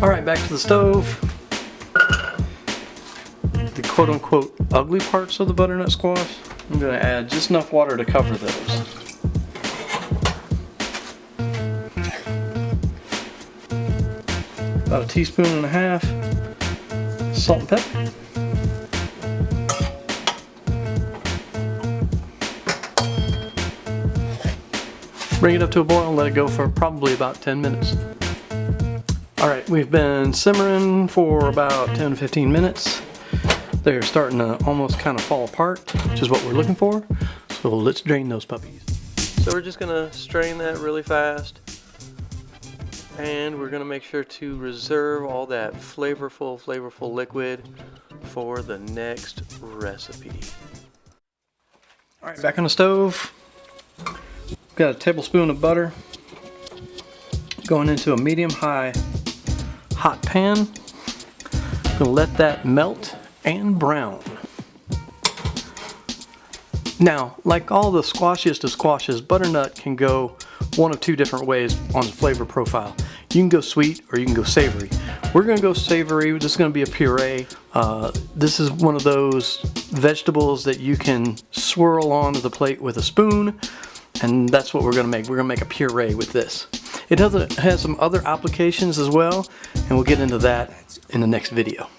Alright, back to the stove. The quote-unquote ugly parts of the butternut squash, I'm going to add just enough water to cover those. About a teaspoon and a half salt and pepper. Bring it up to a boil and let it go for probably about 10 minutes. Alright, we've been simmering for about 10 to 15 minutes. They're starting to almost kind of fall apart, which is what we're looking for. So let's drain those puppies. So we're just going to strain that really fast. And we're going to make sure to reserve all that flavorful liquid for the next recipe. Alright, back on the stove. Got a tablespoon of butter going into a medium-high hot pan. I'm going to let that melt and brown. Now, like all the squashiest of squashes, butternut can go one of two different ways on the flavor profile. You can go sweet or you can go savory. We're going to go savory. This is going to be a puree. This is one of those vegetables that you can swirl onto the plate with a spoon, and that's what we're going to make. We're going to make a puree with this. It has some other applications as well, and we'll get into that in the next video.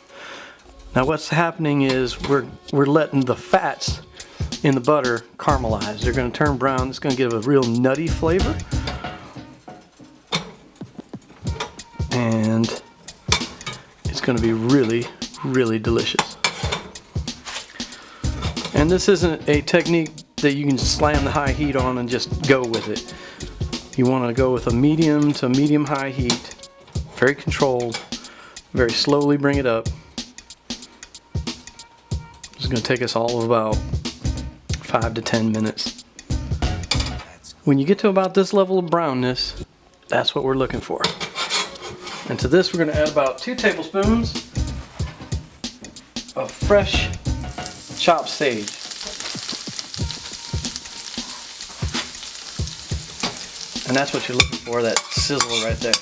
Now what's happening is we're letting the fats in the butter caramelize. They're going to turn brown. It's going to give a real nutty flavor. And it's going to be really delicious. And this isn't a technique that you can slam the high heat on and just go with it. You want to go with a medium to medium high heat, very controlled, very slowly bring it up. It's going to take us all of about 5 to 10 minutes. When you get to about this level of brownness, that's what we're looking for. And to this we're going to add about 2 tablespoons of fresh chopped sage. And that's what you're looking for, that sizzle right there.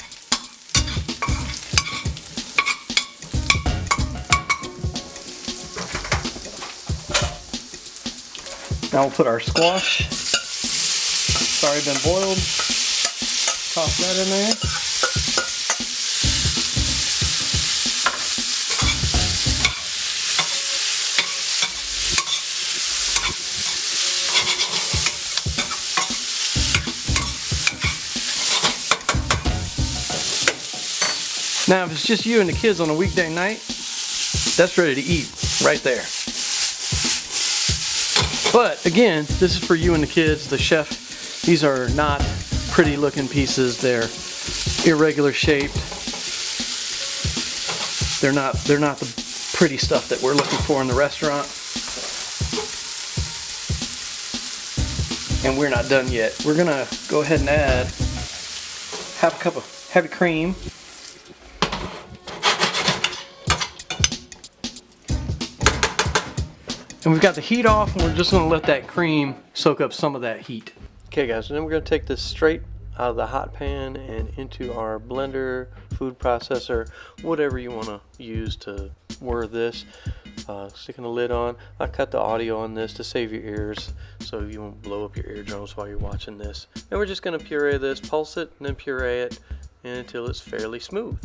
Now we'll put our squash. It's already been boiled. Toss that in there. Now if it's just you and the kids on a weekday night, that's ready to eat right there. But again, this is for you and the kids, the chef. These are not pretty looking pieces. They're irregular shaped. They're not the pretty stuff that we're looking for in the restaurant. And we're not done yet. We're gonna go ahead and add half a cup of heavy cream. And we've got the heat off, and we're just going to let that cream soak up some of that heat. Okay guys, and then we're going to take this straight out of the hot pan and into our blender, food processor, whatever you want to use to whir this. Sticking the lid on. I cut the audio on this to save your ears so you won't blow up your eardrums while you're watching this. And we're just going to puree this, pulse it, and then puree it until it's fairly smooth.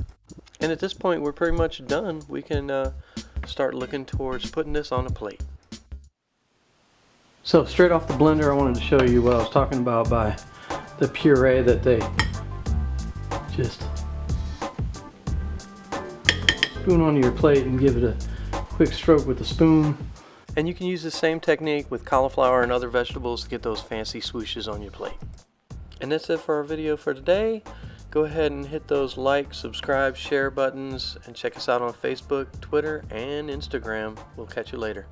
And at this point we're pretty much done. We can start looking towards putting this on a plate. So straight off the blender, I wanted to show you what I was talking about by the puree that they just spoon onto your plate and give it a quick stroke with the spoon. And you can use the same technique with cauliflower and other vegetables to get those fancy swooshes on your plate. And that's it for our video for today. Go ahead and hit those like, subscribe, share buttons, and check us out on Facebook, Twitter, and Instagram. We'll catch you later.